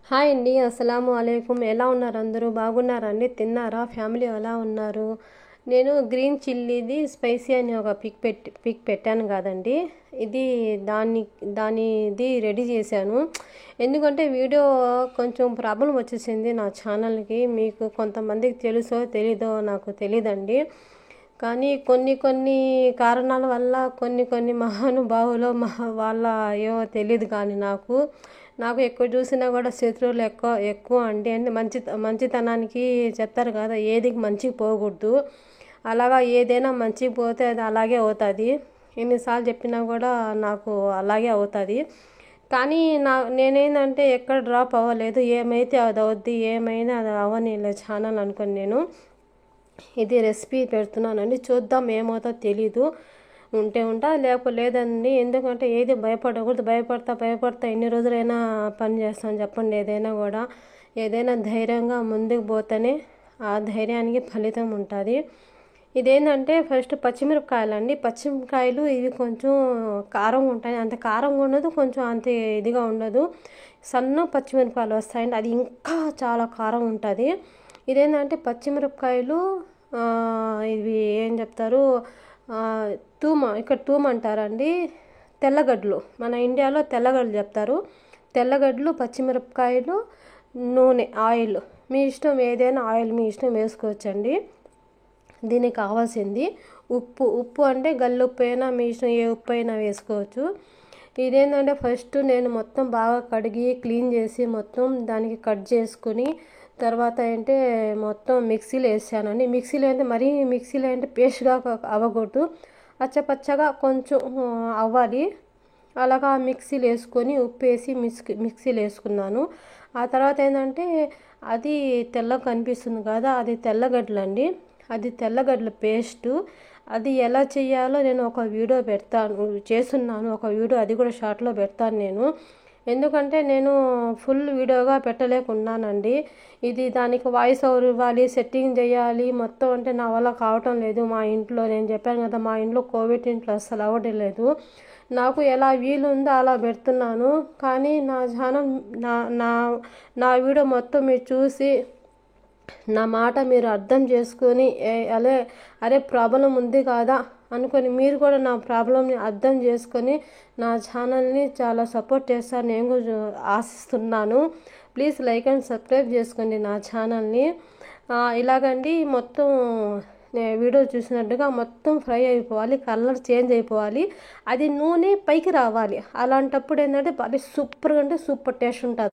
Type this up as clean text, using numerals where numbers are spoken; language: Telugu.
హాయ్ అండి, అస్సలాము అలైకుం. ఎలా ఉన్నారు? అందరూ బాగున్నారా అండి? తిన్నారా? ఫ్యామిలీ ఎలా ఉన్నారు? నేను గ్రీన్ చిల్లీది స్పైసీ అని ఒక పిక్ పెట్టాను కదండి. ఇది దానిది రెడీ చేశాను. ఎందుకంటే వీడియో కొంచెం ప్రాబ్లం వచ్చేసింది నా ఛానల్కి. మీకు కొంతమందికి తెలుసో తెలీదో నాకు తెలీదండి. కానీ కొన్ని కారణాల వల్ల కొన్ని మహానుభావులు వాళ్ళ ఏమో తెలియదు. కానీ నాకు ఎక్కువ చూసినా కూడా శత్రువులు ఎక్కువ అండి. అంటే మంచితనానికి చెప్తారు కదా, ఏది మంచికి పోకూడదు. అలాగా ఏదైనా మంచికి పోతే అది అలాగే అవుతుంది. ఎన్నిసార్లు చెప్పినా కూడా నాకు అలాగే అవుతుంది. కానీ నేనేంటంటే ఎక్కడ డ్రాప్ అవ్వలేదు. ఏమైతే అది అవుద్ది, ఏమైనా అది అవ్వనిలే ఛానల్ అనుకొని నేను ఇది రెసిపీ పెడుతున్నానండి. చూద్దాం ఏమవుతుందో తెలీదు. ఉంటే ఉంటా, లేదండి. ఎందుకంటే ఏది భయపడకూడదు. భయపడతా ఎన్ని రోజులైనా పని చేస్తాను చెప్పండి. ఏదైనా ధైర్యంగా ముందుకు పోతేనే ఆ ధైర్యానికి ఫలితం ఉంటుంది. ఇదేంటంటే ఫస్ట్ పచ్చిమిరపకాయలండి. పచ్చిమిరపకాయలు ఇవి కొంచెం కారం ఉంటాయి. అంత కారంగా ఉండదు, కొంచెం అంత ఇదిగా ఉండదు. సన్న పచ్చిమిరపకాయలు వస్తాయండి, అది ఇంకా చాలా కారం ఉంటుంది. ఇదేంటంటే పచ్చిమిరపకాయలు ఇవి ఏం చెప్తారు, ఇక్కడ తూమ అంటారండి. తెల్లగడ్డలు, మన ఇండియాలో తెల్లగడ్డలు చెప్తారు. తెల్లగడ్డలు, పచ్చిమిరపకాయలు, నూనె, ఆయిల్ మీ ఇష్టం, ఏదైనా ఆయిల్ మీ ఇష్టం వేసుకోవచ్చండి. దీనికి కావాల్సింది ఉప్పు అంటే గల్లుప్పు అయినా మీ ఇష్టం, ఏ ఉప్పు అయినా వేసుకోవచ్చు. ఇదేంటంటే ఫస్ట్ నేను మొత్తం బాగా కడిగి క్లీన్ చేసి మొత్తం దానికి కట్ చేసుకుని తర్వాత మొత్తం మిక్సీలో వేసానండి. మిక్సీలో పేస్ట్గా అవ్వకూడదు, పచ్చగా కొంచెం అవ్వాలి. అలాగా మిక్సీలో వేసుకొని ఉప్పు వేసి మిక్సీలో వేసుకున్నాను. ఆ తర్వాత అది తెల్లగా కనిపిస్తుంది కదా, అది తెల్లగడ్డలు అండి. అది తెల్లగడ్డల పేస్టు. అది ఎలా చేయాలో నేను ఒక వీడియో చేస్తున్నాను ఒక వీడియో, అది కూడా షార్ట్లో పెడతాను నేను. ఎందుకంటే నేను ఫుల్ వీడియోగా పెట్టలేకున్నానండి. దానికి వాయిస్ ఓవర్ ఇవ్వాలి, సెట్టింగ్ చేయాలి మొత్తం. నా వల్ల కావటం లేదు. మా ఇంట్లో నేను చెప్పాను కదా, మా ఇంట్లో కోవిడ్ ఇంట్లో అస్సలు అవ్వడం లేదు. నాకు ఎలా వీలుందో అలా పెడుతున్నాను. కానీ నా ఛానల్ నా వీడియో మొత్తం మీరు చూసి నా మాట మీరు అర్థం చేసుకొని అరే ప్రాబ్లం ఉంది కాదా అనుకొని మీరు కూడా నా ప్రాబ్లమ్ని అర్థం చేసుకొని నా ఛానల్ని చాలా సపోర్ట్ చేస్తారు నేను కూడా ఆశిస్తున్నాను. ప్లీజ్ లైక్ అండ్ సబ్స్క్రైబ్ చేసుకోండి నా ఛానల్ని. ఇలాగండి మొత్తం వీడియో చూసినట్టుగా మొత్తం ఫ్రై అయిపోవాలి, కలర్ చేంజ్ అయిపోవాలి, అది నూనె పైకి రావాలి. అలాంటప్పుడు బాగా సూపర్గా సూపర్ టేస్ట్ ఉంటుంది.